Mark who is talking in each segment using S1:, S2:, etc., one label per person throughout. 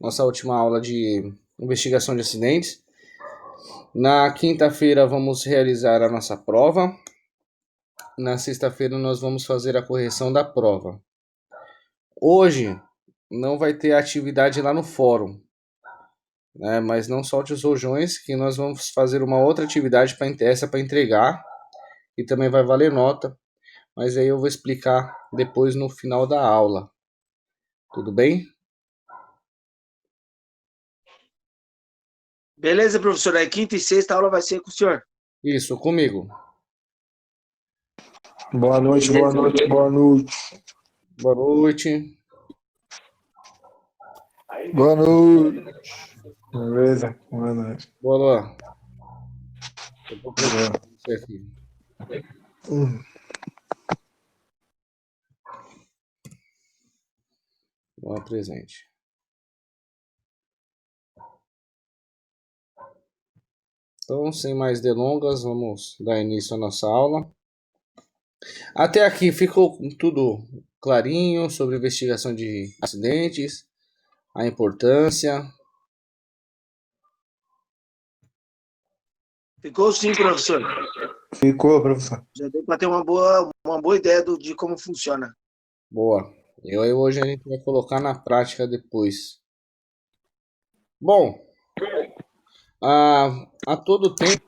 S1: nossa última aula de investigação de acidentes. Na quinta-feira vamos realizar a nossa prova. Na sexta-feira nós vamos fazer a correção da prova. Hoje não vai ter atividade lá no fórum, né? Mas não solte os rojões que nós vamos fazer uma outra atividade para entregar e também vai valer nota, mas aí eu vou explicar depois no final da aula. Tudo bem?
S2: Beleza, professor. Aí quinta e sexta a aula vai ser com o senhor.
S1: Isso, comigo.
S3: Boa noite, boa
S2: Beleza.
S3: noite, boa noite.
S1: Boa noite.
S3: Boa noite. Beleza? Boa noite.
S1: Boa noite. Eu vou preparar você aqui. Boa presente. Então, sem mais delongas, vamos dar início à nossa aula. Até aqui ficou tudo clarinho sobre investigação de acidentes, a importância.
S2: Ficou sim, professor.
S3: Ficou, professor.
S2: Já deu para ter uma boa ideia de como funciona.
S1: Boa. E aí hoje a gente vai colocar na prática depois. Bom, a todo tempo,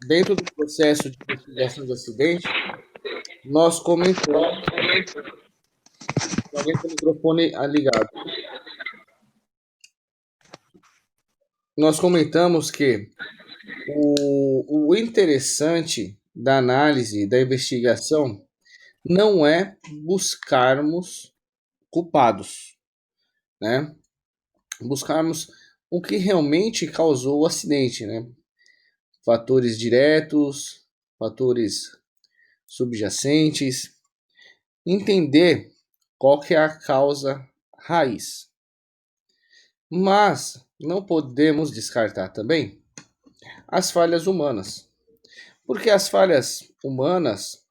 S1: dentro do processo de investigação de acidente, nós comentamos. Alguém com o microfone ligado. Nós comentamos que o interessante da análise, da investigação, não é buscarmos culpados, né? Buscarmos o que realmente causou o acidente, né? Fatores diretos, fatores subjacentes, entender qual que é a causa raiz. Mas não podemos descartar também as falhas humanas, porque as falhas humanas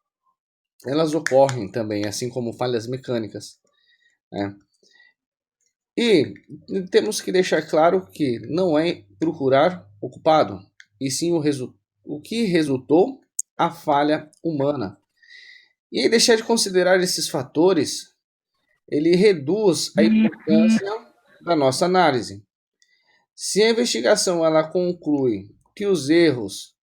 S1: elas ocorrem também, assim como falhas mecânicas, né? E temos que deixar claro que não é procurar o culpado, e sim o que resultou a falha humana. E deixar de considerar esses fatores, ele reduz a importância da nossa análise. Se a investigação ela conclui que os erros,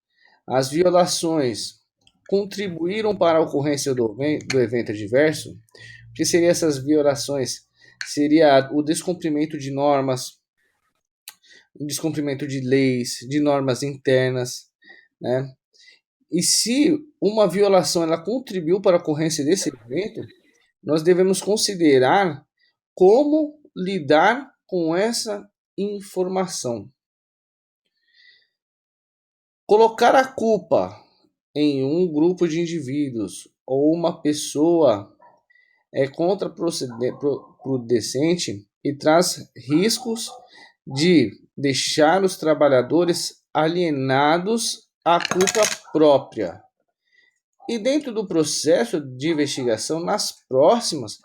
S1: as violações contribuíram para a ocorrência do evento adverso, o que seriam essas violações? Seria o descumprimento de normas, o descumprimento de leis, de normas internas, né? E se uma violação ela contribuiu para a ocorrência desse evento, nós devemos considerar como lidar com essa informação. Colocar a culpa em um grupo de indivíduos ou uma pessoa é contraproducente e traz riscos de deixar os trabalhadores alienados à culpa própria. E dentro do processo de investigação, nas próximas,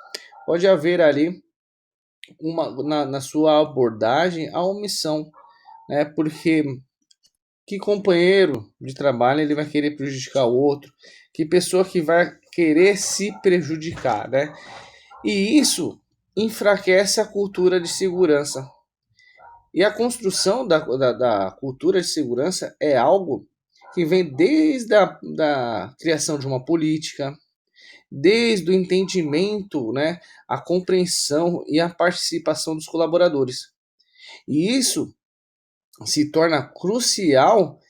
S1: pode haver ali na sua abordagem a omissão, né? Porque que companheiro de trabalho ele vai querer prejudicar o outro? Que pessoa que vai querer se prejudicar, né? E isso enfraquece a cultura de segurança. E a construção da cultura de segurança é algo que vem desde da criação de uma política, desde o entendimento, né, a compreensão e a participação dos colaboradores. E isso se torna crucial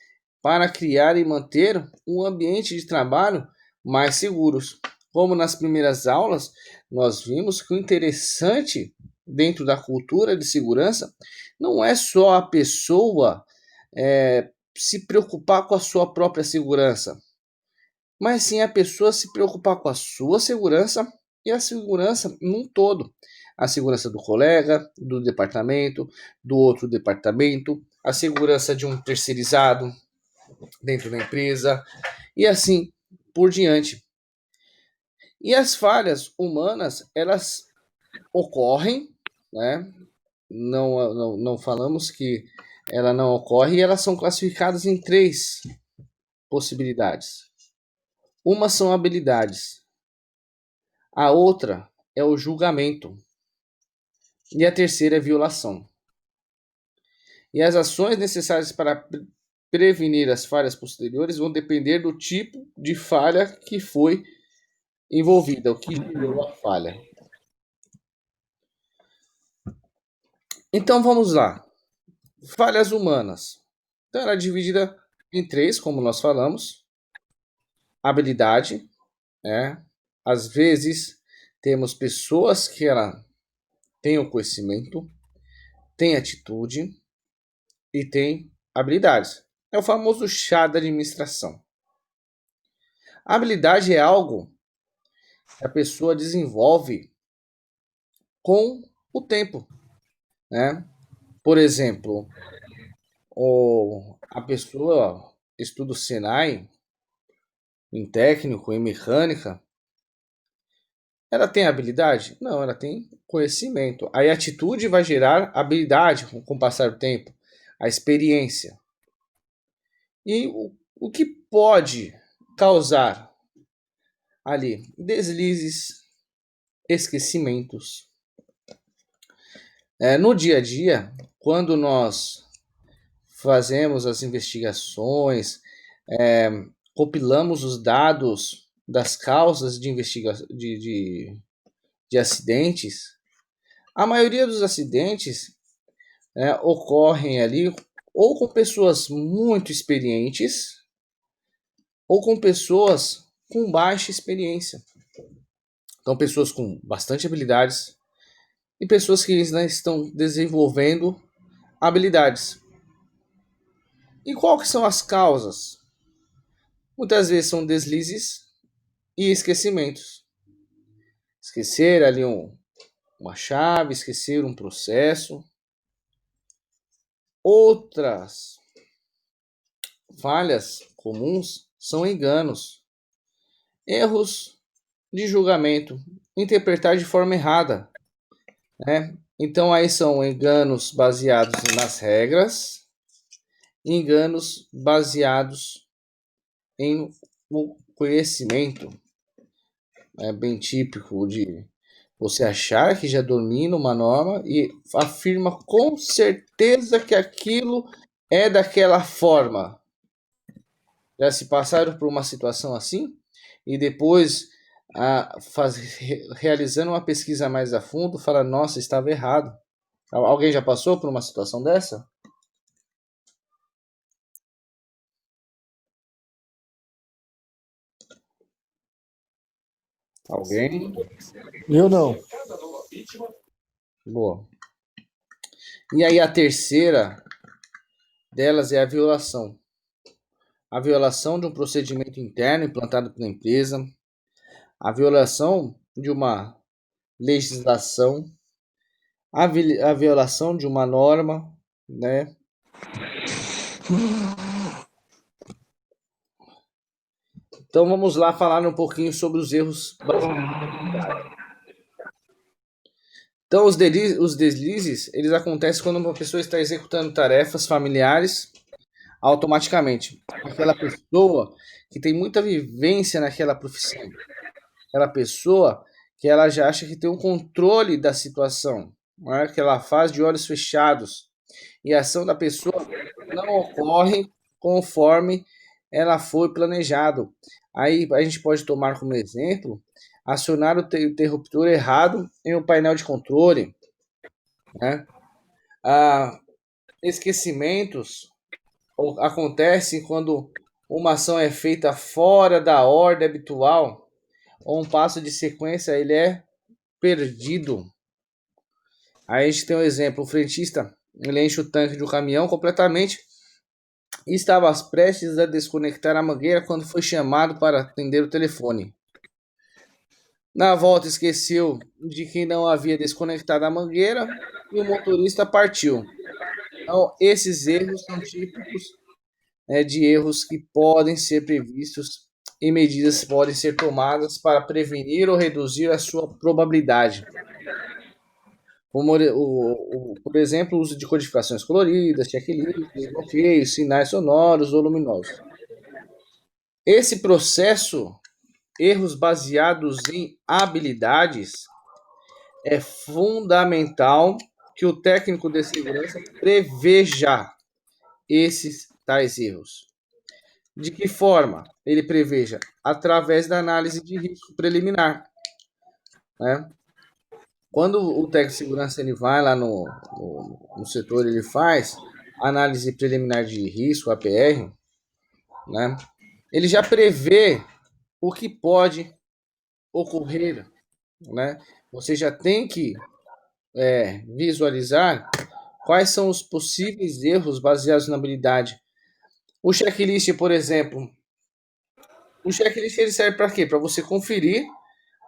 S1: para criar e manter um ambiente de trabalho mais seguros. Como nas primeiras aulas, nós vimos que o interessante dentro da cultura de segurança não é só a pessoa se preocupar com a sua própria segurança, mas sim a pessoa se preocupar com a sua segurança e a segurança num todo. A segurança do colega, do departamento, do outro departamento, a segurança de um terceirizado dentro da empresa e assim por diante. E as falhas humanas, elas ocorrem, né? não falamos que ela não ocorre, e elas são classificadas em 3 possibilidades. Uma são habilidades, a outra é o julgamento, e a terceira é violação. E as ações necessárias para prevenir as falhas posteriores vão depender do tipo de falha que foi envolvida, o que gerou a falha. Então vamos lá. Falhas humanas. Então ela é dividida em 3, como nós falamos. Habilidade, né? Às vezes temos pessoas que ela tem o conhecimento, tem atitude e tem habilidades. É o famoso chá da administração. A habilidade é algo que a pessoa desenvolve com o tempo, né? Por exemplo, a pessoa estuda o Senai em técnico, em mecânica, ela tem habilidade? Não, ela tem conhecimento. Aí a atitude vai gerar habilidade com o passar do tempo, a experiência. E o que pode causar ali? Deslizes, esquecimentos. No dia a dia, quando nós fazemos as investigações, compilamos os dados das causas de acidentes, a maioria dos acidentes ocorrem ali ou com pessoas muito experientes ou com pessoas com baixa experiência. Então, pessoas com bastante habilidades e pessoas que estão desenvolvendo habilidades. E qual que são as causas? Muitas vezes são deslizes e esquecimentos. Esquecer ali uma chave, esquecer um processo. Outras falhas comuns são enganos, erros de julgamento, interpretar de forma errada, né? Então aí são enganos baseados nas regras, enganos baseados em o conhecimento. É bem típico de você achar que já domina uma norma e afirma com certeza que aquilo é daquela forma. Já se passaram por uma situação assim e depois, realizando uma pesquisa mais a fundo, fala: nossa, estava errado. Alguém já passou por uma situação dessa? Alguém?
S3: Eu não.
S1: Boa. E aí a terceira delas é a violação. A violação de um procedimento interno implantado pela empresa, a violação de uma legislação, a violação de uma norma, né? Então vamos lá falar um pouquinho sobre os erros. Então os deslizes, eles acontecem quando uma pessoa está executando tarefas familiares automaticamente. Aquela pessoa que tem muita vivência naquela profissão. Aquela pessoa que ela já acha que tem um controle da situação, né? Que ela faz de olhos fechados. E a ação da pessoa não ocorre conforme ela foi planejado. Aí a gente pode tomar como exemplo acionar o interruptor errado em um painel de controle, né? Esquecimentos acontecem quando uma ação é feita fora da ordem habitual ou um passo de sequência ele é perdido. Aí a gente tem um exemplo, o frentista ele enche o tanque de um caminhão completamente e estava prestes a desconectar a mangueira quando foi chamado para atender o telefone. Na volta esqueceu de que não havia desconectado a mangueira e o motorista partiu. Então, esses erros são típicos de erros que podem ser previstos e medidas podem ser tomadas para prevenir ou reduzir a sua probabilidade. Por exemplo, o uso de codificações coloridas, checklists, bloqueios, sinais sonoros ou luminosos. Esse processo, erros baseados em habilidades, é fundamental que o técnico de segurança preveja esses tais erros. De que forma ele preveja? Através da análise de risco preliminar, né? Quando o técnico de segurança ele vai lá no setor, ele faz análise preliminar de risco, APR, né? Ele já prevê o que pode ocorrer, né? Você já tem que visualizar quais são os possíveis erros baseados na habilidade. O checklist, por exemplo, o checklist ele serve para quê? Para você conferir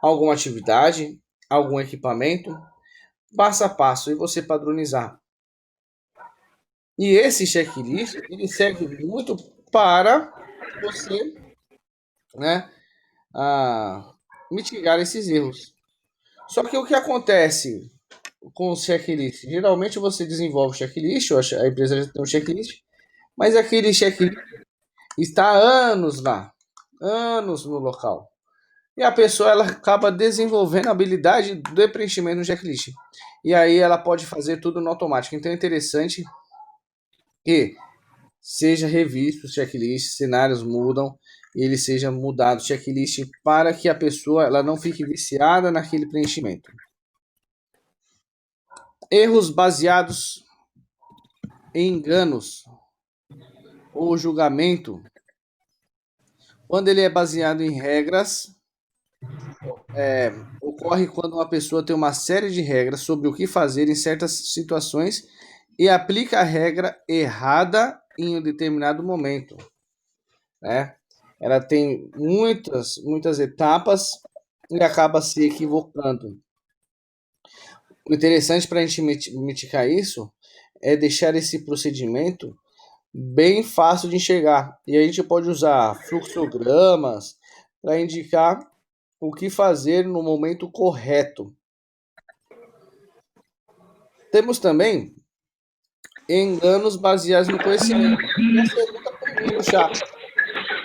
S1: alguma atividade, algum equipamento, passo a passo, e você padronizar. E esse checklist ele serve muito para você, né, mitigar esses erros. Só que o que acontece com o checklist? Geralmente você desenvolve o checklist, ou a empresa já tem um checklist, mas aquele checklist está há anos lá, anos no local. E a pessoa ela acaba desenvolvendo a habilidade do preenchimento no checklist. E aí ela pode fazer tudo no automático. Então é interessante que seja revisto o checklist, cenários mudam, e ele seja mudado o checklist para que a pessoa ela não fique viciada naquele preenchimento. Erros baseados em enganos ou julgamento, quando ele é baseado em regras, ocorre quando uma pessoa tem uma série de regras sobre o que fazer em certas situações e aplica a regra errada em um determinado momento, né? Ela tem muitas etapas e acaba se equivocando. O interessante para a gente mitigar isso é deixar esse procedimento bem fácil de enxergar. E a gente pode usar fluxogramas para indicar o que fazer no momento correto. Temos também enganos baseados no conhecimento. Essa é outra pergunta chata.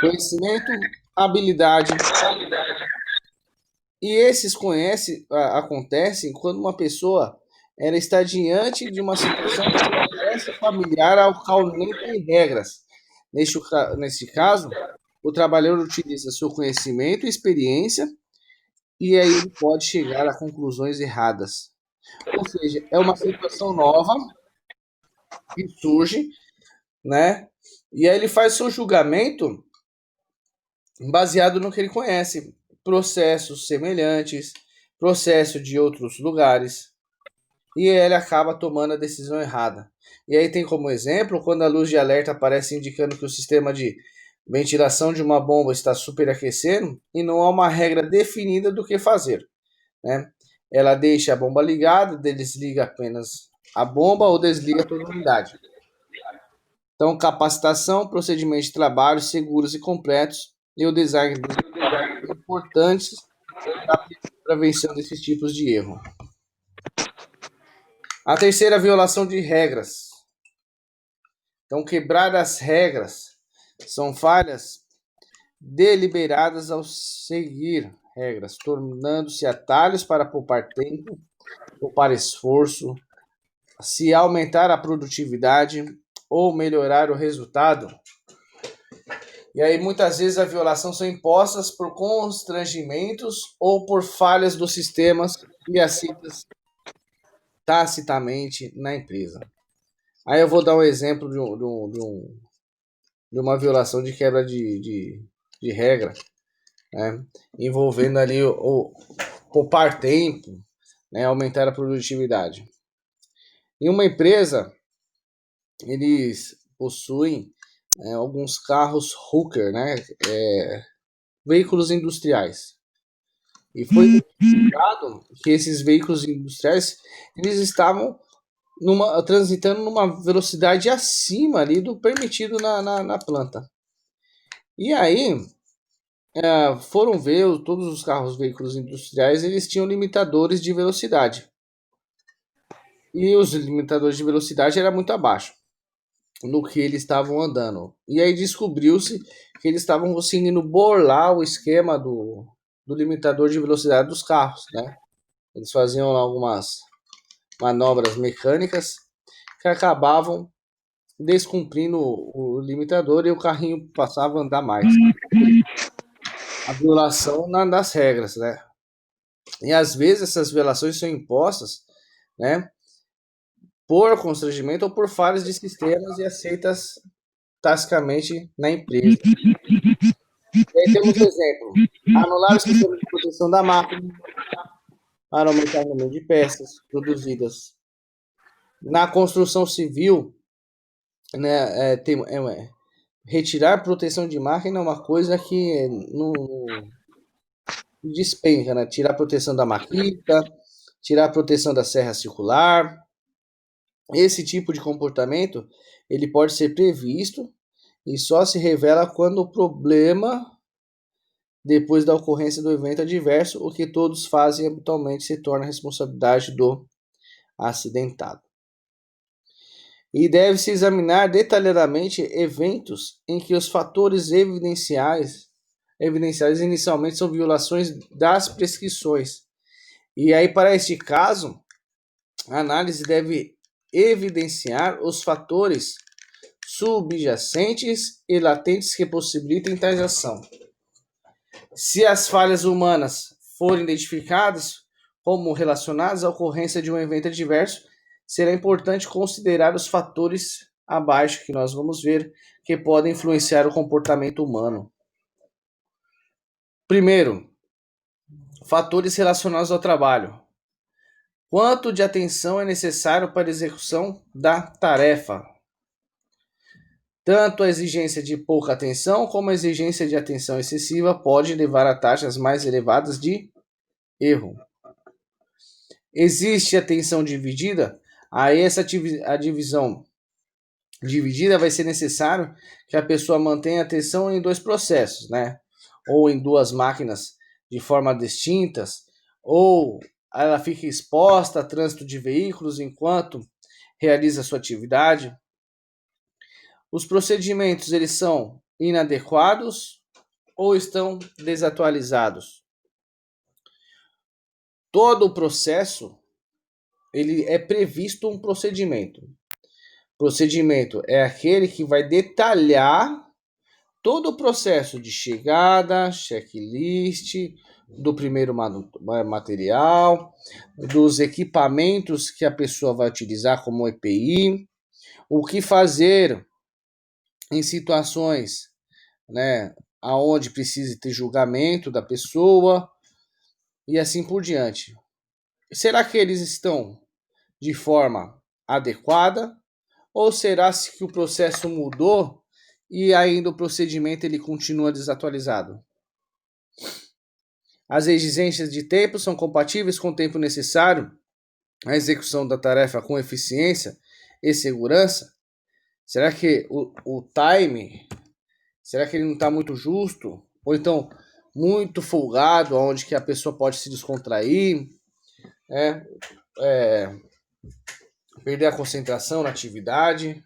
S1: Conhecimento, habilidade. E esses acontecem quando uma pessoa ela está diante de uma situação que não parece familiar ao qual nem tem regras. Neste caso, o trabalhador utiliza seu conhecimento e experiência e aí ele pode chegar a conclusões erradas. Ou seja, é uma situação nova que surge, né? E aí ele faz seu julgamento baseado no que ele conhece, processos semelhantes, processo de outros lugares, e ele acaba tomando a decisão errada. E aí tem como exemplo quando a luz de alerta aparece indicando que o sistema de ventilação de uma bomba está superaquecendo e não há uma regra definida do que fazer, né? Ela deixa a bomba ligada, desliga apenas a bomba ou desliga toda a unidade. Então, capacitação, procedimentos de trabalho seguros e completos e o design importantes para a prevenção desses tipos de erro. A terceira, violação de regras. Então, quebrar as regras são falhas deliberadas ao seguir regras, tornando-se atalhos para poupar tempo, poupar esforço, se aumentar a produtividade ou melhorar o resultado. E aí, muitas vezes, a violação são impostas por constrangimentos ou por falhas dos sistemas e aceitas tacitamente na empresa. Aí eu vou dar um exemplo de uma violação de quebra de regra, né? Envolvendo ali o poupar tempo, né? Aumentar a produtividade. Em uma empresa, eles possuem alguns carros Hooker, né? Veículos industriais. E foi identificado que esses veículos industriais eles estavam transitando numa velocidade acima ali do permitido na planta. E aí foram ver todos os carros, veículos industriais, eles tinham limitadores de velocidade. e os limitadores de velocidade eram muito abaixo do que eles estavam andando. E aí descobriu-se que eles estavam conseguindo burlar o esquema do limitador de velocidade dos carros, né? Eles faziam algumas manobras mecânicas que acabavam descumprindo o limitador e o carrinho passava a andar mais. A violação das regras, né? E às vezes essas violações são impostas, né, por constrangimento ou por falhas de sistemas e aceitas tacitamente na empresa. E aí temos exemplo: anular o sistema de proteção da máquina para aumentar o número de peças produzidas. Na construção civil, né, retirar proteção de máquina é uma coisa que não despenca, né? Tirar a proteção da maquita, tirar a proteção da serra circular. Esse tipo de comportamento ele pode ser previsto e só se revela quando o problema, depois da ocorrência do evento adverso, o que todos fazem habitualmente se torna responsabilidade do acidentado. E deve-se examinar detalhadamente eventos em que os fatores evidenciais inicialmente são violações das prescrições. E aí, para este caso, a análise deve evidenciar os fatores subjacentes e latentes que possibilitem tais ação. Se as falhas humanas forem identificadas como relacionadas à ocorrência de um evento adverso, será importante considerar os fatores abaixo que nós vamos ver que podem influenciar o comportamento humano. Primeiro, fatores relacionados ao trabalho. Quanto de atenção é necessário para a execução da tarefa? Tanto a exigência de pouca atenção como a exigência de atenção excessiva pode levar a taxas mais elevadas de erro. Existe atenção dividida? Aí a divisão dividida vai ser necessário que a pessoa mantenha atenção em dois processos, né? Ou em duas máquinas de forma distintas, ou ela fica exposta a trânsito de veículos enquanto realiza sua atividade. Os procedimentos eles são inadequados ou estão desatualizados? Todo o processo ele é previsto um procedimento. Procedimento é aquele que vai detalhar todo o processo de chegada, checklist, do primeiro material, dos equipamentos que a pessoa vai utilizar como EPI, o que fazer em situações, né, aonde precise ter julgamento da pessoa e assim por diante. Será que eles estão de forma adequada ou será que o processo mudou e ainda o procedimento ele continua desatualizado? As exigências de tempo são compatíveis com o tempo necessário à execução da tarefa com eficiência e segurança? Será que o time, será que ele não está muito justo? Ou então muito folgado, onde que a pessoa pode se descontrair, perder a concentração na atividade?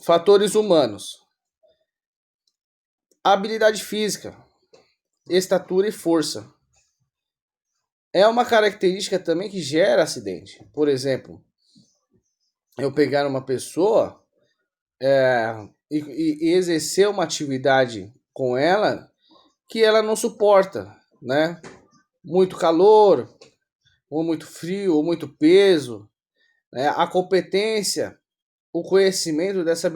S1: Fatores humanos. Habilidade física, estatura e força. É uma característica também que gera acidente. Por exemplo, eu pegar uma pessoa e exercer uma atividade com ela que ela não suporta, né? Muito calor, ou muito frio, ou muito peso, né? A competência, o conhecimento dessa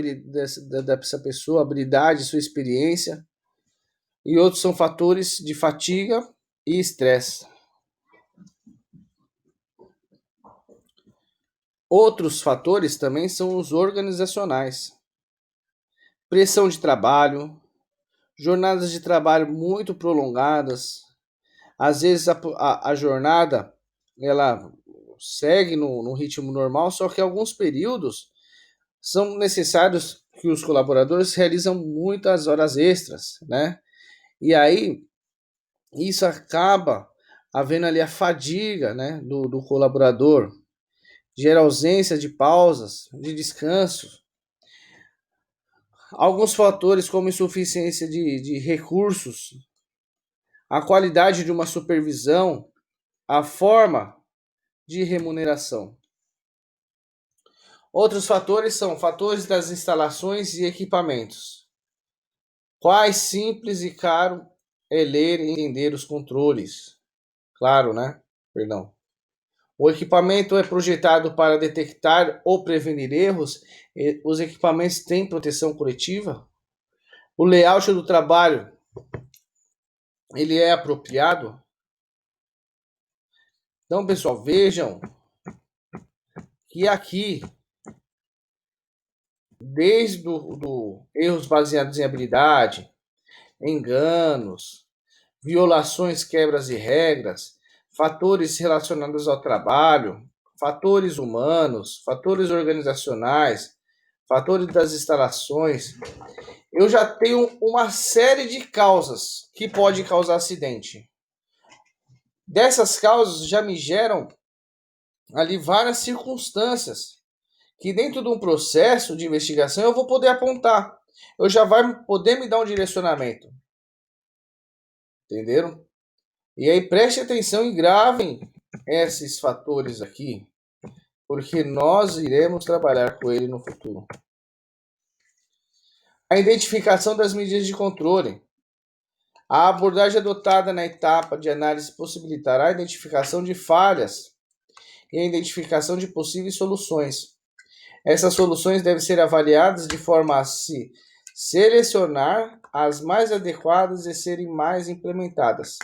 S1: pessoa, a habilidade, sua experiência, e outros são fatores de fadiga e estresse. Outros fatores também são os organizacionais. Pressão de trabalho, jornadas de trabalho muito prolongadas. Às vezes a jornada ela segue no ritmo normal, só que alguns períodos são necessários que os colaboradores realizam muitas horas extras, né? E aí isso acaba havendo ali a fadiga, né, do colaborador, gera ausência de pausas, de descanso. Alguns fatores como insuficiência de recursos, a qualidade de uma supervisão, a forma de remuneração. Outros fatores são fatores das instalações e equipamentos. Quais simples e caro é ler e entender os controles? Claro, né? Perdão. O equipamento é projetado para detectar ou prevenir erros. Os equipamentos têm proteção coletiva. O layout do trabalho, ele é apropriado. Então, pessoal, vejam que aqui, desde do erros baseados em habilidade, enganos, violações, quebras de regras, fatores relacionados ao trabalho, fatores humanos, fatores organizacionais, fatores das instalações, eu já tenho uma série de causas que pode causar acidente. Dessas causas já me geram ali várias circunstâncias que dentro de um processo de investigação eu vou poder apontar. Eu já vai poder me dar um direcionamento. Entenderam? E aí preste atenção e gravem esses fatores aqui, porque nós iremos trabalhar com ele no futuro. A identificação das medidas de controle. A abordagem adotada na etapa de análise possibilitará a identificação de falhas e a identificação de possíveis soluções. Essas soluções devem ser avaliadas de forma a se selecionar as mais adequadas e serem mais implementadas.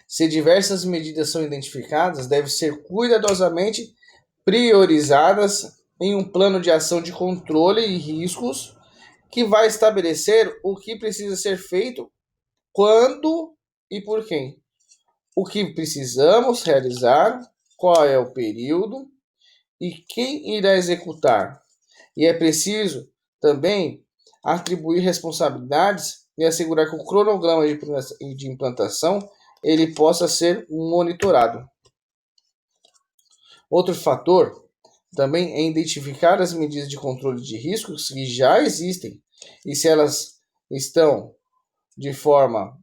S1: Se diversas medidas são identificadas, devem ser cuidadosamente priorizadas em um plano de ação de controle e riscos que vai estabelecer o que precisa ser feito, quando e por quem. O que precisamos realizar, qual é o período e quem irá executar. E é preciso também atribuir responsabilidades e assegurar que o cronograma de implantação ele possa ser monitorado. Outro fator também é identificar as medidas de controle de riscos que já existem e se elas estão de forma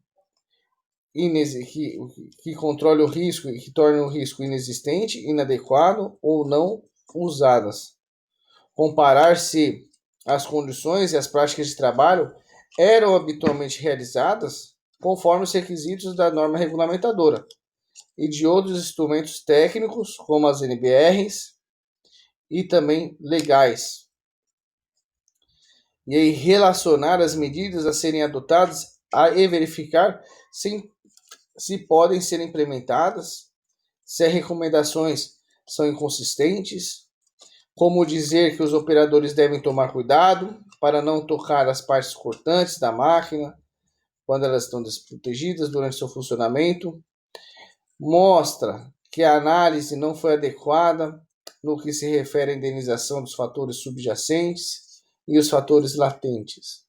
S1: que controle o risco e que torne o risco inexistente, inadequado ou não usadas. Comparar se as condições e as práticas de trabalho eram habitualmente realizadas conforme os requisitos da norma regulamentadora e de outros instrumentos técnicos, como as NBRs e também legais. E aí relacionar as medidas a serem adotadas e verificar se podem ser implementadas, se as recomendações são inconsistentes, como dizer que os operadores devem tomar cuidado para não tocar as partes cortantes da máquina quando elas estão desprotegidas durante seu funcionamento. Mostra que a análise não foi adequada no que se refere à indenização dos fatores subjacentes e os fatores latentes.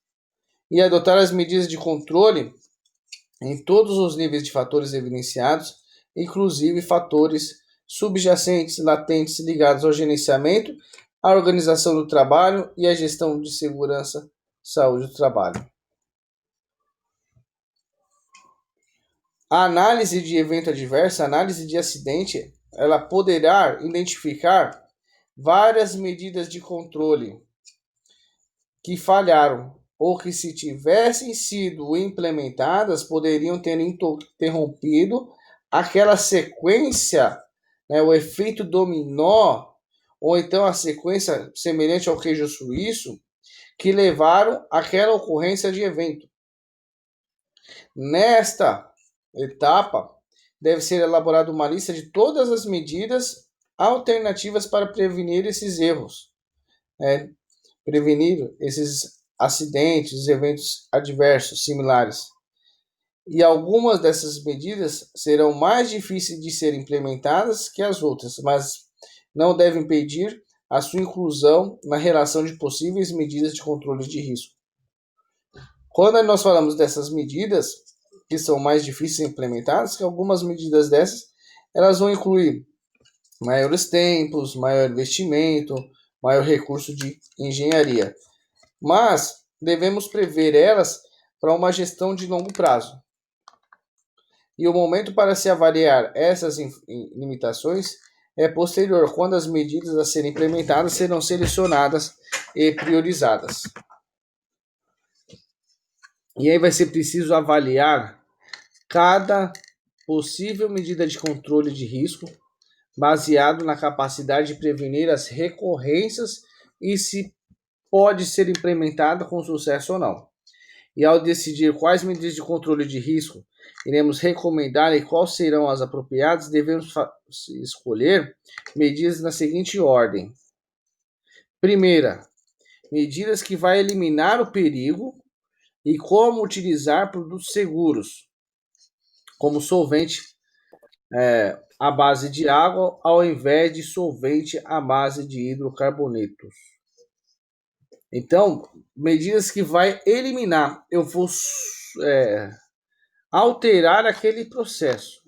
S1: E adotar as medidas de controle em todos os níveis de fatores evidenciados, inclusive fatores subjacentes, latentes ligados ao gerenciamento, à organização do trabalho e à gestão de segurança, saúde do trabalho. A análise de evento adverso, a análise de acidente, ela poderá identificar várias medidas de controle que falharam ou que, se tivessem sido implementadas, poderiam ter interrompido aquela sequência, né, o efeito dominó, ou então a sequência semelhante ao queijo suíço, que levaram àquela ocorrência de evento. Nesta etapa, deve ser elaborada uma lista de todas as medidas alternativas para prevenir esses erros, né? Prevenir esses acidentes, eventos adversos similares. E algumas dessas medidas serão mais difíceis de serem implementadas que as outras, mas não devem impedir a sua inclusão na relação de possíveis medidas de controle de risco. Quando nós falamos dessas medidas, que são mais difíceis de implementadas, que algumas medidas dessas, elas vão incluir maiores tempos, maior investimento, maior recurso de engenharia. Mas devemos prever elas para uma gestão de longo prazo. E o momento para se avaliar essas limitações é posterior, quando as medidas a serem implementadas serão selecionadas e priorizadas. E aí vai ser preciso avaliar cada possível medida de controle de risco, baseado na capacidade de prevenir as recorrências e se pode ser implementada com sucesso ou não. E ao decidir quais medidas de controle de risco iremos recomendar e quais serão as apropriadas, devemos escolher medidas na seguinte ordem. Primeira, medidas que vai eliminar o perigo e como utilizar produtos seguros, como solvente à base de água, ao invés de solvente à base de hidrocarbonetos. Então, medidas que vai eliminar, eu vou alterar aquele processo.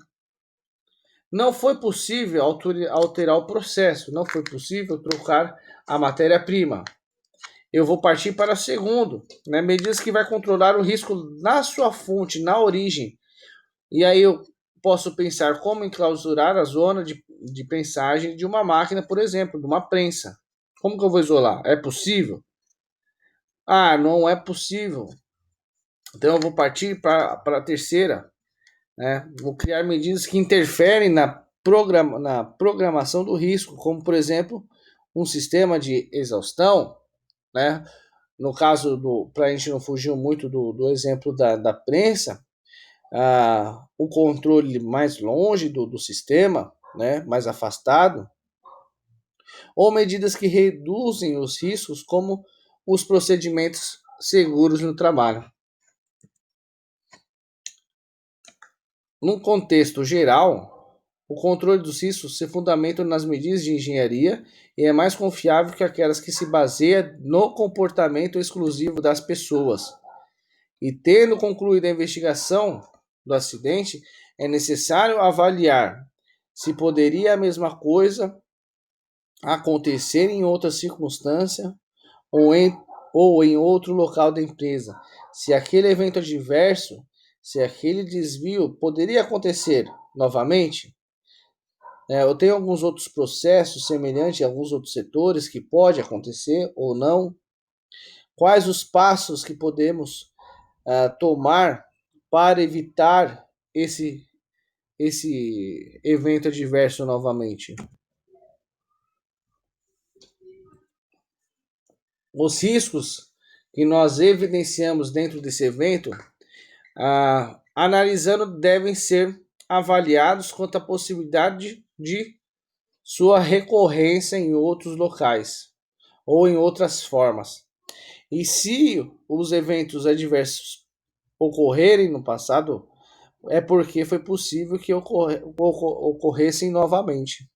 S1: Não foi possível alterar o processo, não foi possível trocar a matéria-prima. Eu vou partir para o segundo, medidas que vai controlar o risco na sua fonte, na origem. E aí eu posso pensar como enclausurar a zona de prensagem de uma máquina, por exemplo, de uma prensa. Como que eu vou isolar? É possível? Ah, não é possível. Então eu vou partir para a terceira. Vou criar medidas que interferem na programação do risco, como, por exemplo, um sistema de exaustão, No caso, para a gente não fugir muito do exemplo da prensa, o controle mais longe do sistema, mais afastado, ou medidas que reduzem os riscos, como os procedimentos seguros no trabalho. Num contexto geral, o controle dos riscos se fundamenta nas medidas de engenharia e é mais confiável que aquelas que se baseiam no comportamento exclusivo das pessoas. E tendo concluído a investigação do acidente, é necessário avaliar se poderia a mesma coisa acontecer em outra circunstância ou em outro local da empresa. Se aquele evento adverso, se aquele desvio poderia acontecer novamente. Eu tenho alguns outros processos semelhantes em alguns outros setores que pode acontecer ou não. Quais os passos que podemos tomar para evitar esse evento adverso novamente? Os riscos que nós evidenciamos dentro desse evento, analisando, devem ser avaliados quanto à possibilidade de sua recorrência em outros locais ou em outras formas. E se os eventos adversos ocorrerem no passado, é porque foi possível que ocorressem novamente.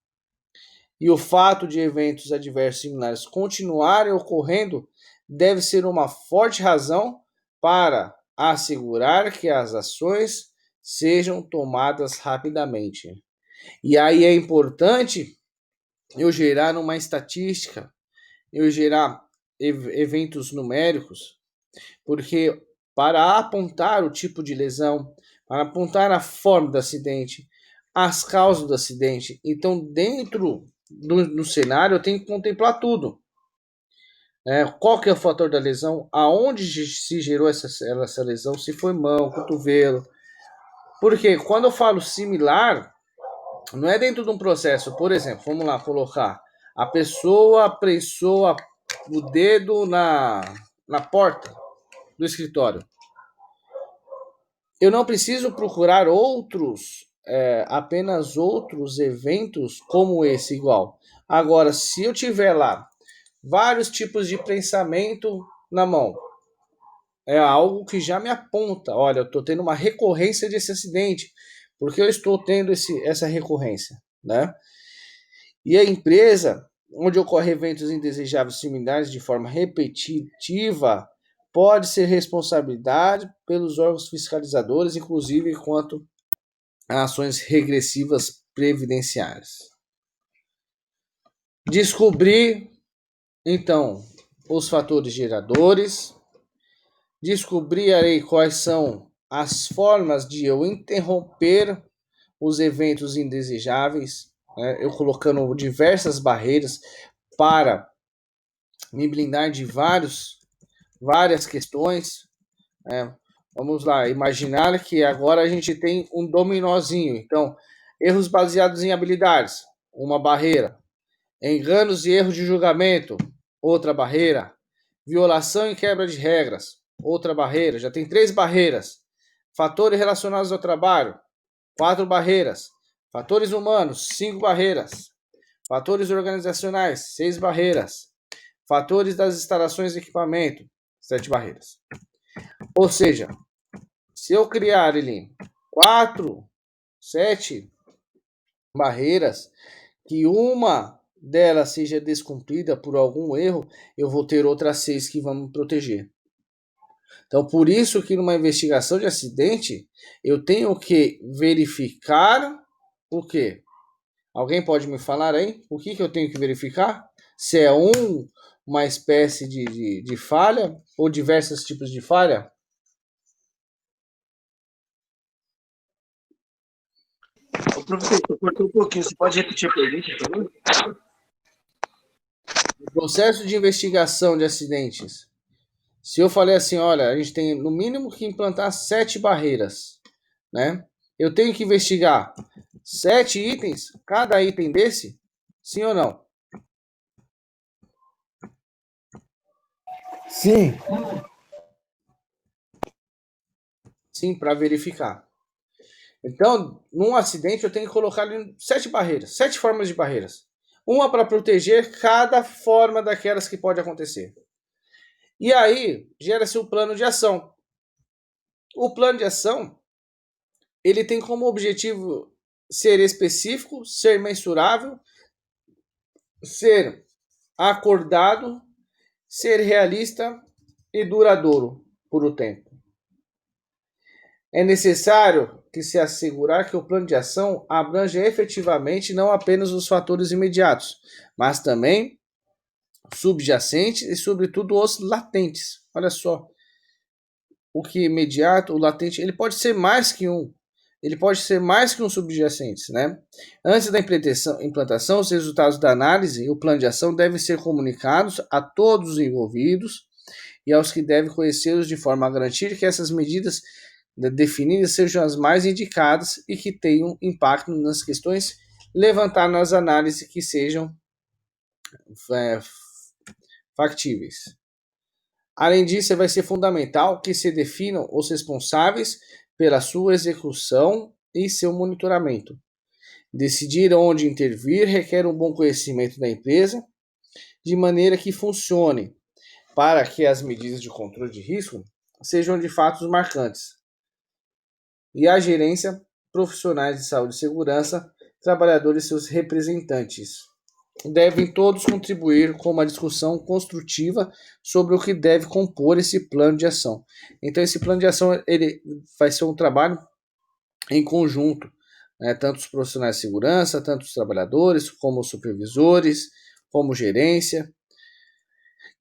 S1: E o fato de eventos adversos similares continuarem ocorrendo deve ser uma forte razão para assegurar que as ações sejam tomadas rapidamente. E aí é importante eu gerar uma estatística, eu gerar eventos numéricos, porque para apontar o tipo de lesão, para apontar a forma do acidente, as causas do acidente, então dentro do cenário eu tenho que contemplar tudo. Qual que é o fator da lesão, aonde se gerou essa lesão, se foi mão, cotovelo. Porque quando eu falo similar, não é dentro de um processo. Por exemplo, vamos lá colocar, a pessoa prensou o dedo na porta do escritório. Eu não preciso procurar apenas outros eventos como esse igual. Agora, se eu tiver lá vários tipos de prensamento na mão, é algo que já me aponta, olha, eu estou tendo uma recorrência desse acidente, porque eu estou tendo essa recorrência, E a empresa, onde ocorrem eventos indesejáveis similares de forma repetitiva, pode ser responsabilidade pelos órgãos fiscalizadores, inclusive quanto a ações regressivas previdenciárias. Descobrir, então, os fatores geradores, descobrir aí quais são as formas de eu interromper os eventos indesejáveis, né? Eu colocando diversas barreiras para me blindar de várias questões. Vamos lá, imaginar que agora a gente tem um dominozinho. Então, erros baseados em habilidades, uma barreira. Enganos e erros de julgamento, outra barreira. Violação e quebra de regras, outra barreira. Já tem 3 barreiras. Fatores relacionados ao trabalho, 4 barreiras. Fatores humanos, 5 barreiras. Fatores organizacionais, 6 barreiras. Fatores das instalações e equipamento, 7 barreiras. Ou seja, se eu criar ali 4, 7 barreiras, que uma delas seja descumprida por algum erro, eu vou ter outras 6 que vão me proteger. Então, por isso que numa investigação de acidente, eu tenho que verificar o quê? Alguém pode me falar aí? O que eu tenho que verificar? Se é uma espécie de falha ou diversos tipos de falha?
S2: Ô, professor, cortou um pouquinho. Você pode repetir a pergunta, por favor?
S1: O processo de investigação de acidentes. Se eu falei assim, olha, a gente tem no mínimo que implantar 7 barreiras, né? Eu tenho que investigar 7 itens, cada item desse, sim ou não?
S3: Sim.
S1: Sim, para verificar. Então, num acidente, eu tenho que colocar ali 7 barreiras, 7 formas de barreiras. Uma para proteger cada forma daquelas que pode acontecer. E aí, gera-se o plano de ação. O plano de ação, ele tem como objetivo ser específico, ser mensurável, ser acordado, ser realista e duradouro por o tempo. É necessário que se assegurar que o plano de ação abrange efetivamente não apenas os fatores imediatos, mas também subjacentes e, sobretudo, os latentes. Olha só, o que é imediato, o latente, ele pode ser mais que um. Ele pode ser mais que um subjacente, né? Antes da implantação, os resultados da análise e o plano de ação devem ser comunicados a todos os envolvidos e aos que devem conhecê-los de forma a garantir que essas medidas definidas sejam as mais indicadas e que tenham impacto nas questões levantadas nas análises que sejam factíveis. Além disso, vai ser fundamental que se definam os responsáveis pela sua execução e seu monitoramento. Decidir onde intervir requer um bom conhecimento da empresa, de maneira que funcione para que as medidas de controle de risco sejam de fato marcantes. E a gerência, profissionais de saúde e segurança, trabalhadores e seus representantes. Devem todos contribuir com uma discussão construtiva sobre o que deve compor esse plano de ação. Então, esse plano de ação ele vai ser um trabalho em conjunto, né? Tanto os profissionais de segurança, tanto os trabalhadores, como os supervisores, como gerência.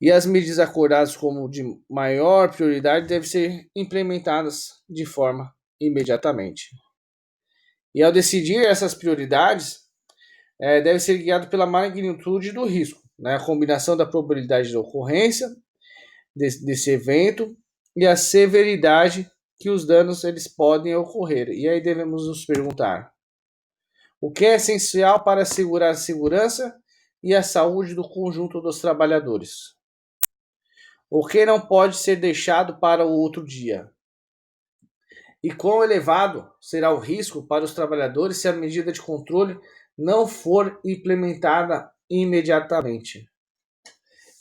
S1: E as medidas acordadas como de maior prioridade devem ser implementadas de forma imediatamente. E ao decidir essas prioridades, deve ser guiado pela magnitude do risco, né? A combinação da probabilidade de ocorrência desse evento e a severidade que os danos eles podem ocorrer. E aí devemos nos perguntar: o que é essencial para assegurar a segurança e a saúde do conjunto dos trabalhadores? O que não pode ser deixado para o outro dia? E quão elevado será o risco para os trabalhadores se a medida de controle não for implementada imediatamente?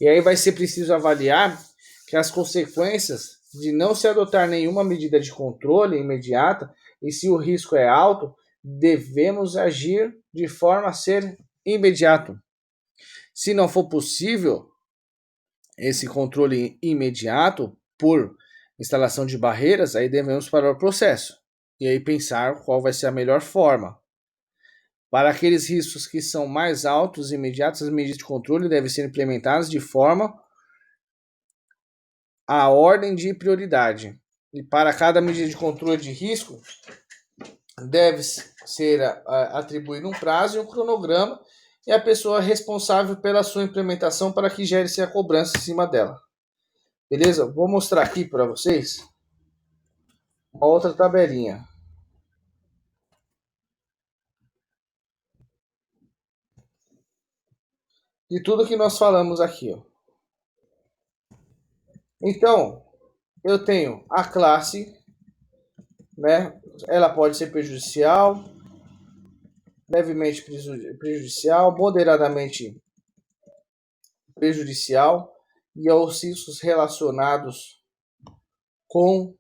S1: E aí vai ser preciso avaliar que as consequências de não se adotar nenhuma medida de controle imediata e se o risco é alto, devemos agir de forma a ser imediato. Se não for possível esse controle imediato, por instalação de barreiras, aí devemos parar o processo e aí pensar qual vai ser a melhor forma. Para aqueles riscos que são mais altos e imediatos, as medidas de controle devem ser implementadas de forma a ordem de prioridade. E para cada medida de controle de risco, deve ser atribuído um prazo e um cronograma e a pessoa responsável pela sua implementação para que gere-se a cobrança em cima dela. Beleza? Vou mostrar aqui para vocês uma outra tabelinha. De tudo que nós falamos aqui. Ó. Então, eu tenho a classe, né? Ela pode ser prejudicial, levemente prejudicial, moderadamente prejudicial e aos riscos relacionados com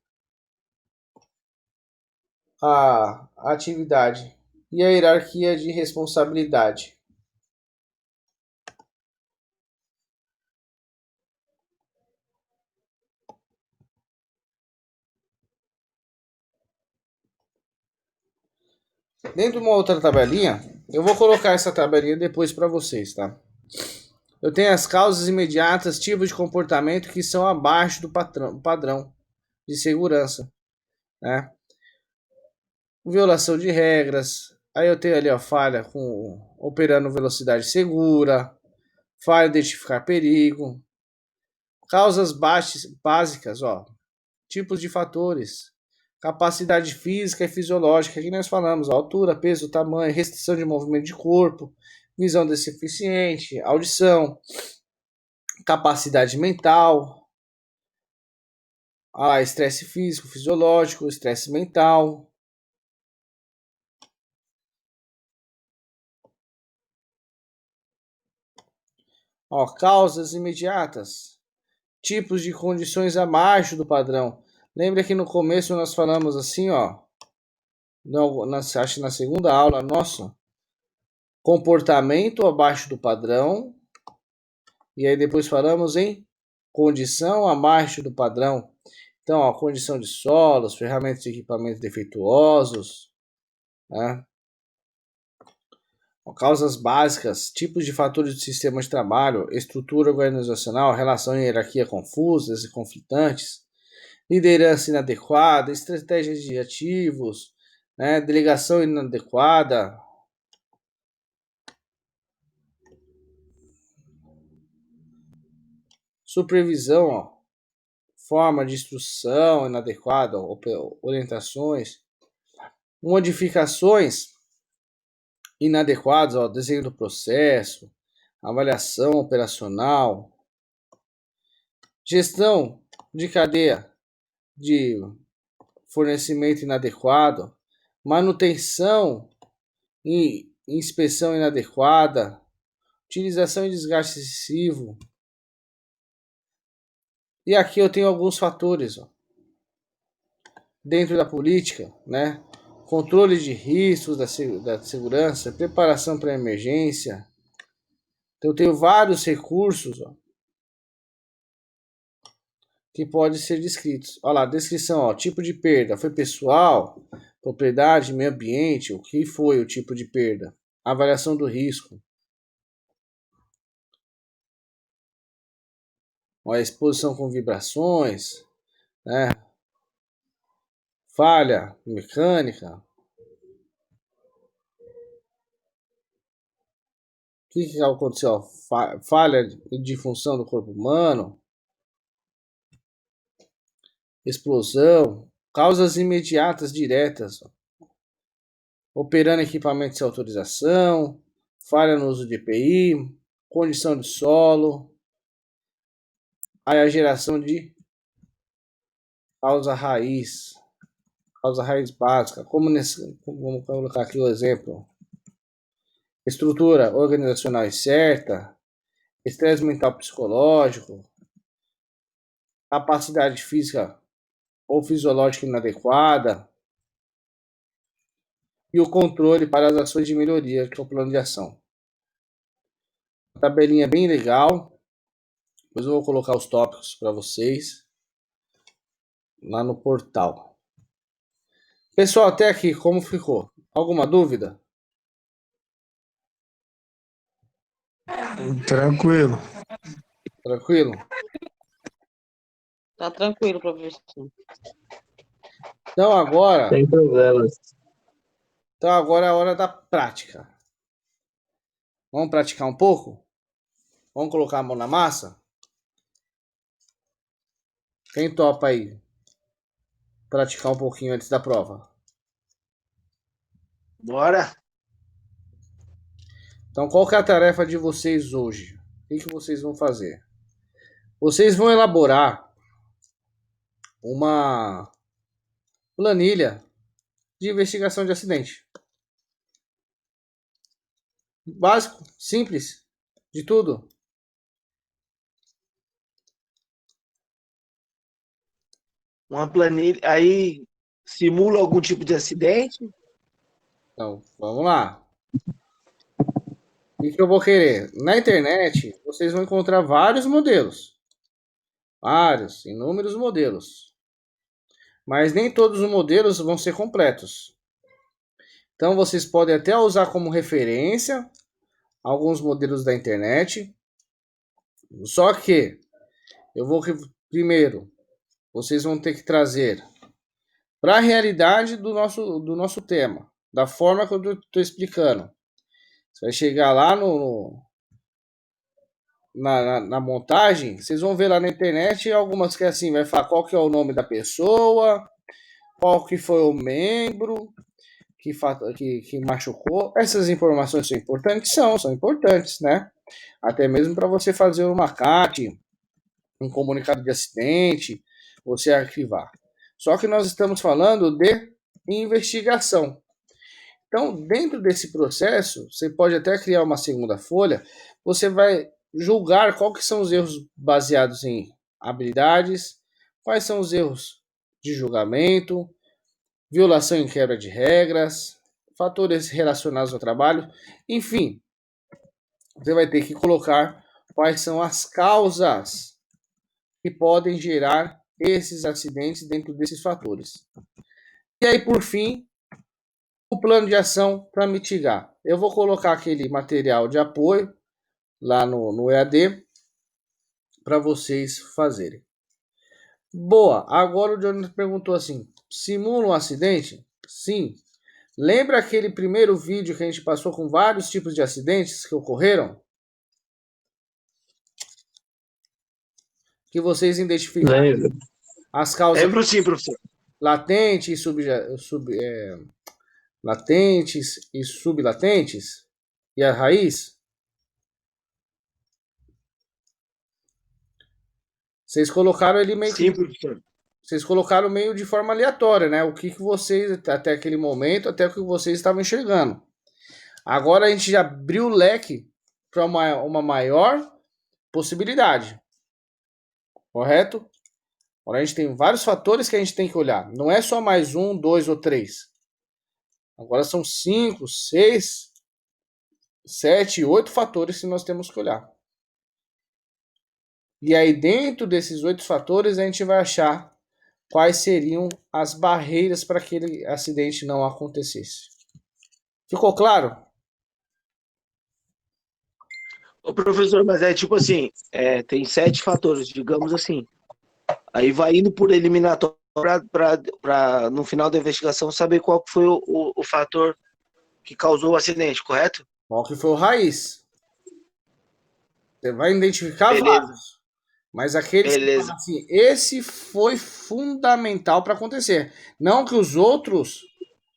S1: a atividade e a hierarquia de responsabilidade. Dentro de uma outra tabelinha, eu vou colocar essa tabelinha depois para vocês, tá? Eu tenho as causas imediatas, tipos de comportamento que são abaixo do padrão de segurança, né? Violação de regras. Aí eu tenho ali a falha com operando velocidade segura, falha identificar perigo, causas básicas, ó, tipos de fatores, capacidade física e fisiológica, que nós falamos, ó, altura, peso, tamanho, restrição de movimento de corpo, visão deficiente, audição, capacidade mental, estresse físico, fisiológico, estresse mental. Ó, causas imediatas, tipos de condições abaixo do padrão. Lembra que no começo nós falamos assim, ó, acho que na segunda aula nossa, comportamento abaixo do padrão, e aí depois falamos em condição abaixo do padrão. Então, ó, condição de solos, ferramentas e equipamentos defeituosos, né? Causas básicas, tipos de fatores do sistema de trabalho, estrutura organizacional, relação e hierarquia confusas e conflitantes, liderança inadequada, estratégias de ativos, né, delegação inadequada, supervisão, ó, forma de instrução inadequada, orientações, modificações inadequadas, ó, desenho do processo, avaliação operacional, gestão de cadeia de fornecimento inadequado, manutenção e inspeção inadequada, utilização e desgaste excessivo. E aqui eu tenho alguns fatores, ó, dentro da política, né? Controle de riscos da segurança, preparação para emergência. Então eu tenho vários recursos, ó, que podem ser descritos. Olha lá, descrição, ó, tipo de perda, foi pessoal, propriedade, meio ambiente, o que foi o tipo de perda, avaliação do risco, ó, a exposição com vibrações, né? Falha mecânica. O que aconteceu? Falha de função do corpo humano, explosão, causas imediatas diretas, ó, operando equipamento sem autorização, falha no uso de EPI, condição de solo, aí a geração de causa raiz básica, vamos colocar aqui o exemplo, estrutura organizacional incerta, estresse mental psicológico, capacidade física ou fisiológica inadequada, e o controle para as ações de melhoria, que é o plano de ação. Uma tabelinha bem legal, depois eu vou colocar os tópicos para vocês. lá no portal. Pessoal, até aqui, como ficou? Alguma dúvida?
S3: Tranquilo.
S1: Tranquilo?
S4: Tá tranquilo, professor.
S1: Então agora
S2: Sem problemas.
S1: é a hora da prática. Vamos praticar um pouco? Vamos colocar a mão na massa? Quem topa aí? Praticar um pouquinho antes da prova.
S2: Bora.
S1: Então, qual que é a tarefa de vocês hoje? O que vocês vão fazer? Vocês vão elaborar uma planilha de investigação de acidente. Básico, simples, de tudo.
S2: Uma planilha. Aí simula algum tipo de acidente.
S1: Então, vamos lá. O que eu vou querer? Na internet, vocês vão encontrar vários modelos. Vários, inúmeros modelos. Mas nem todos os modelos vão ser completos. Então, vocês podem até usar como referência alguns modelos da internet. Só que eu vou primeiro, vocês vão ter que trazer para a realidade do nosso tema, da forma que eu estou explicando. Você vai chegar lá na montagem, vocês vão ver lá na internet algumas que é assim, vai falar qual que é o nome da pessoa, qual que foi o membro que machucou. Essas informações são importantes? São importantes, né? Até mesmo para você fazer uma CAT, um comunicado de acidente, você arquivar. Só que nós estamos falando de investigação. Então, dentro desse processo, você pode até criar uma segunda folha, você vai julgar quais que são os erros baseados em habilidades, quais são os erros de julgamento, violação e quebra de regras, fatores relacionados ao trabalho, enfim, você vai ter que colocar quais são as causas que podem gerar esses acidentes dentro desses fatores. E aí, por fim, o plano de ação para mitigar. Eu vou colocar aquele material de apoio lá no EAD para vocês fazerem. Boa, agora o Johnny perguntou assim, simula um acidente? Sim. Lembra aquele primeiro vídeo que a gente passou com vários tipos de acidentes que ocorreram? Que vocês identificaram
S2: Lembro.
S1: as causas
S2: Lembro sim, professor.
S1: latentes latentes e sublatentes e a raiz? Vocês colocaram ele meio
S2: Sim,
S1: que
S2: professor.
S1: vocês colocaram meio de forma aleatória, né? O que vocês até aquele momento, até o que vocês estavam enxergando. Agora a gente já abriu o leque para uma maior possibilidade. Correto? Agora a gente tem vários fatores que a gente tem que olhar. Não é só mais um, dois ou três. Agora são 5, 6, 7, 8 fatores que nós temos que olhar. E aí, dentro desses 8 fatores, a gente vai achar quais seriam as barreiras para que aquele acidente não acontecesse. Ficou claro?
S2: Ô, professor, mas é tipo assim, tem 7 fatores, digamos assim. Aí vai indo por eliminatório para no final da investigação saber qual que foi o fator que causou o acidente, correto?
S1: Qual que foi o raiz? Você vai identificar
S2: Beleza,
S1: vários. Mas aqueles que falam
S2: beleza.
S1: assim, esse foi fundamental para acontecer. Não que os outros,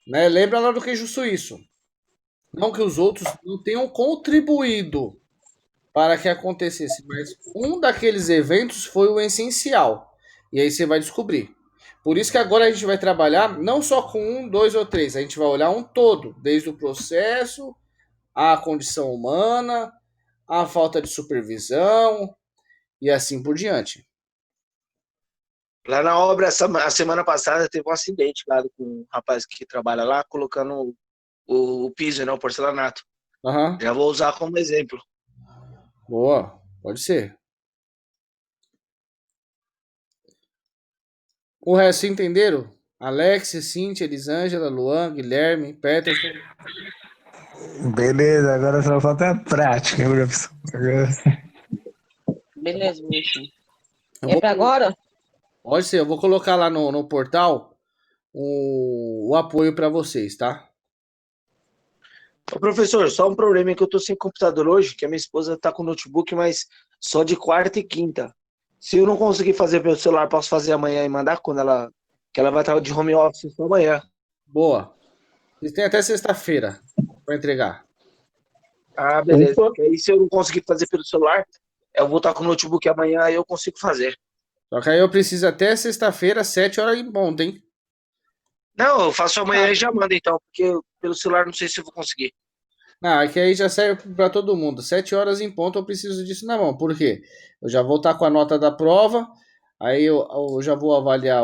S1: né? Lembra lá do queijo suíço. Não que os outros não tenham contribuído para que acontecesse, mas um daqueles eventos foi o essencial. E aí você vai descobrir. Por isso que agora a gente vai trabalhar não só com um, dois ou três, a gente vai olhar um todo, desde o processo, a condição humana, a falta de supervisão e assim por diante.
S2: Lá na obra, a semana passada, teve um acidente lá com um rapaz que trabalha lá, colocando o piso, né, o porcelanato.
S1: Aham.
S2: Já vou usar como exemplo.
S1: Boa, pode ser. O resto entenderam? Alex, Cíntia, Elisângela, Luan, Guilherme, Peterson.
S3: Beleza, agora só falta a prática, hein, professor? Agora...
S4: Beleza, professor.
S1: Eu
S4: É
S1: vou,
S4: pra agora?
S1: pode ser, eu vou colocar lá no portal o apoio para vocês, tá?
S2: Ô, professor, só um problema é que eu tô sem computador hoje, que a minha esposa tá com notebook, mas só de quarta e quinta. Se eu não conseguir fazer pelo celular, posso fazer amanhã e mandar quando ela. Que ela vai estar de home office só amanhã.
S1: Boa. Vocês têm até sexta-feira para entregar.
S2: Ah, beleza.
S3: Opa.
S2: Porque aí se eu não conseguir fazer pelo celular, eu vou estar com o notebook amanhã, aí eu consigo fazer.
S1: Só que aí eu preciso até sexta-feira, 7 horas em ponto, hein?
S2: Não, eu faço amanhã e já mando então, porque pelo celular não sei se eu vou conseguir.
S1: Ah, é que aí já serve para todo mundo. 7 horas em ponto eu preciso disso na mão. Por quê? Eu já vou estar com a nota da prova, aí eu já vou avaliar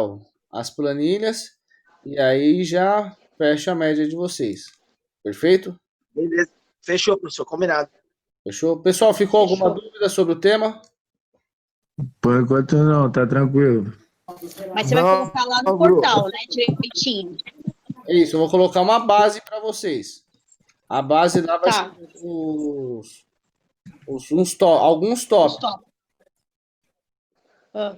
S1: as planilhas e aí já fecho a média de vocês. Perfeito?
S2: Beleza. Fechou, professor. Combinado.
S1: Fechou? Pessoal, ficou alguma
S4: Fechou.
S1: dúvida sobre o tema?
S3: Por enquanto não, tá tranquilo.
S4: Mas você vai
S3: Não,
S4: colocar lá no
S3: Bruno.
S4: portal, né? Direitinho.
S1: É isso, eu vou colocar uma base para vocês. A base lá vai
S4: Tá.
S1: ser alguns tópicos.
S4: Stop. Ah.